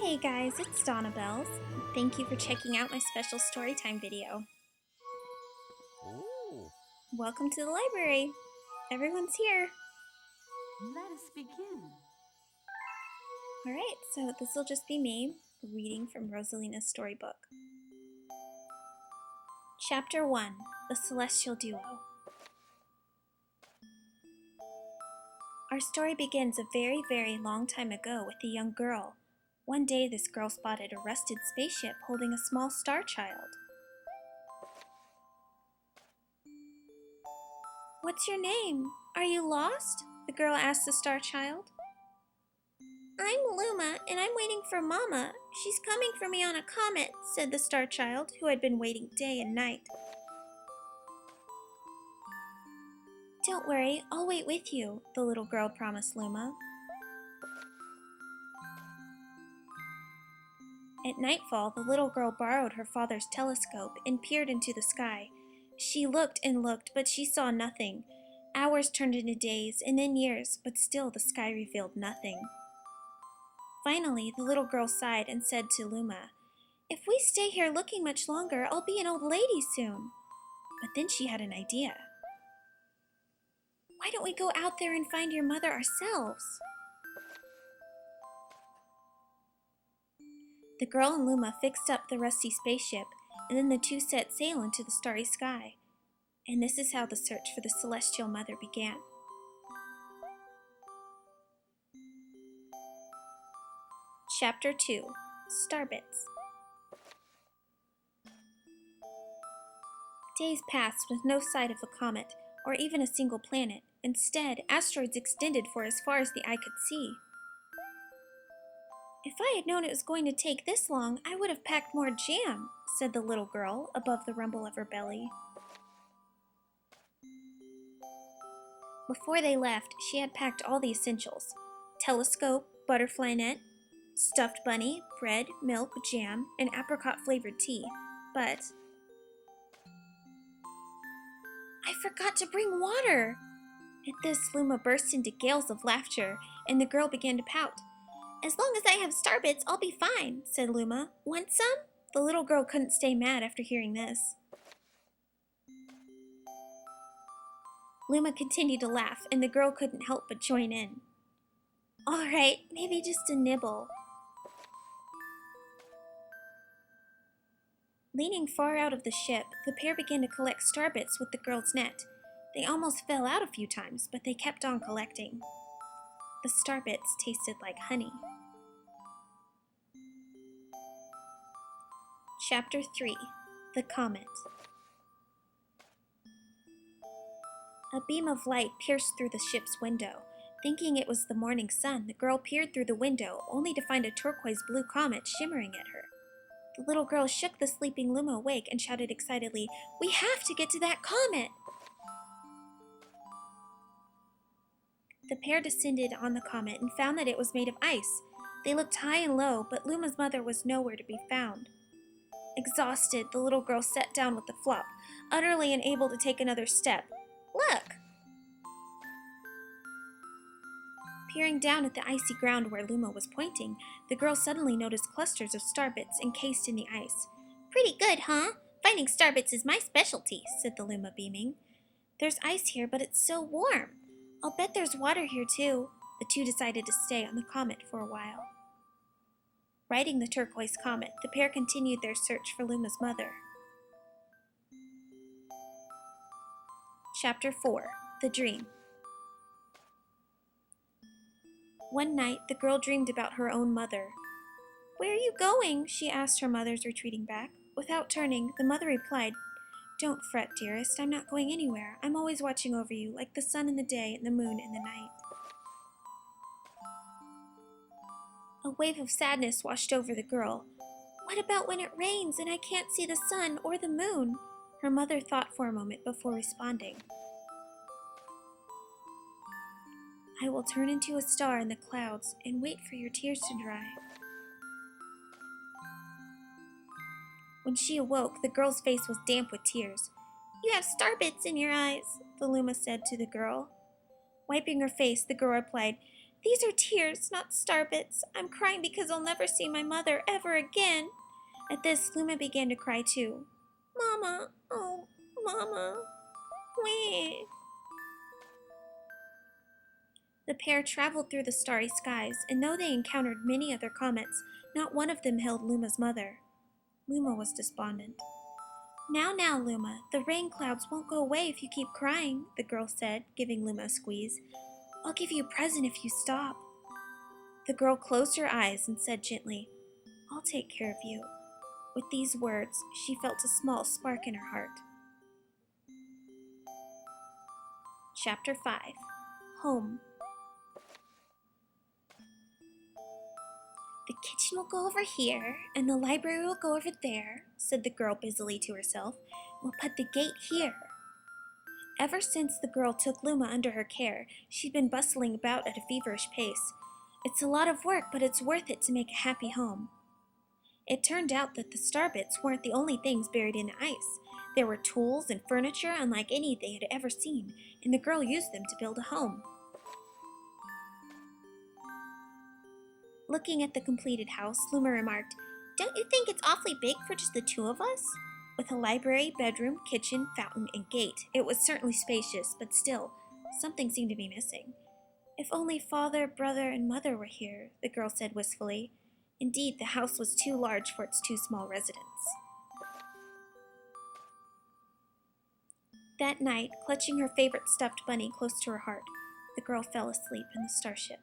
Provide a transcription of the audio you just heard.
Hey guys, it's Donnabellez. Thank you for checking out my special storytime video. Ooh. Welcome to the library. Everyone's here. Let us begin. Alright, so this will just be me reading from Rosalina's storybook. Chapter 1, The Celestial Duo. Our story begins a very, very long time ago with a young girl. One day, this girl spotted a rusted spaceship holding a small star child. "What's your name? Are you lost?" the girl asked the star child. "I'm Luma, and I'm waiting for Mama. She's coming for me on a comet," said the star child, who had been waiting day and night. "Don't worry, I'll wait with you," the little girl promised Luma. At nightfall, the little girl borrowed her father's telescope and peered into the sky. She looked and looked, but she saw nothing. Hours turned into days, and then years, but still the sky revealed nothing. Finally, the little girl sighed and said to Luma, "If we stay here looking much longer, I'll be an old lady soon." But then she had an idea. "Why don't we go out there and find your mother ourselves?" The girl and Luma fixed up the rusty spaceship, and then the two set sail into the starry sky. And this is how the search for the celestial mother began. Chapter 2, Starbits. Days passed with no sight of a comet, or even a single planet. Instead, asteroids extended for as far as the eye could see. "If I had known it was going to take this long, I would have packed more jam," said the little girl above the rumble of her belly. Before they left, she had packed all the essentials: telescope, butterfly net, stuffed bunny, bread, milk, jam, and apricot-flavored tea. But "I forgot to bring water!" At this, Luma burst into gales of laughter, and the girl began to pout. "As long as I have starbits, I'll be fine," said Luma. "Want some?" The little girl couldn't stay mad after hearing this. Luma continued to laugh, and the girl couldn't help but join in. "All right, maybe just a nibble." Leaning far out of the ship, the pair began to collect starbits with the girl's net. They almost fell out a few times, but they kept on collecting. The starbits tasted like honey. Chapter 3, The Comet. A beam of light pierced through the ship's window. Thinking it was the morning sun, the girl peered through the window, only to find a turquoise-blue comet shimmering at her. The little girl shook the sleeping Luma awake and shouted excitedly, "We have to get to that comet!" The pair descended on the comet and found that it was made of ice. They looked high and low, but Luma's mother was nowhere to be found. Exhausted, the little girl sat down with a flop, utterly unable to take another step. Look! Peering down at the icy ground where Luma was pointing, the girl suddenly noticed clusters of starbits encased in the ice. "Pretty good, huh? Finding starbits is my specialty," said the Luma, beaming. "There's ice here, but it's so warm. I'll bet there's water here, too." The two decided to stay on the comet for a while. Riding the turquoise comet, the pair continued their search for Luma's mother. Chapter 4, The Dream. One night, the girl dreamed about her own mother. "Where are you going?" she asked her mother's retreating back. Without turning, the mother replied, "Don't fret, dearest. I'm not going anywhere. I'm always watching over you, like the sun in the day and the moon in the night." A wave of sadness washed over the girl. "What about when it rains and I can't see the sun or the moon?" Her mother thought for a moment before responding. "I will turn into a star in the clouds and wait for your tears to dry." When she awoke, the girl's face was damp with tears. "You have starbits in your eyes," the Luma said to the girl. Wiping her face, the girl replied, These are tears, not starbits. I'm crying because I'll never see my mother ever again. At this, Luma began to cry too. Mama, oh, Mama, where? The pair traveled through the starry skies, and though they encountered many other comets, not one of them held Luma's mother. Luma was despondent. Now, Luma, the rain clouds won't go away if you keep crying, the girl said, giving Luma a squeeze. I'll give you a present if you stop. The girl closed her eyes and said gently, I'll take care of you. With these words, she felt a small spark in her heart. Chapter 5. Home. The kitchen will go over here, and the library will go over there, said the girl busily to herself. We'll put the gate here. Ever since the girl took Luma under her care, she'd been bustling about at a feverish pace. It's a lot of work, but it's worth it to make a happy home. It turned out that the starbits weren't the only things buried in the ice. There were tools and furniture unlike any they had ever seen, and the girl used them to build a home. Looking at the completed house, Luma remarked, Don't you think it's awfully big for just the two of us? With a library, bedroom, kitchen, fountain, and gate, it was certainly spacious, but still, something seemed to be missing. If only father, brother, and mother were here, the girl said wistfully. Indeed, the house was too large for its too small residence. That night, clutching her favorite stuffed bunny close to her heart, the girl fell asleep in the starship.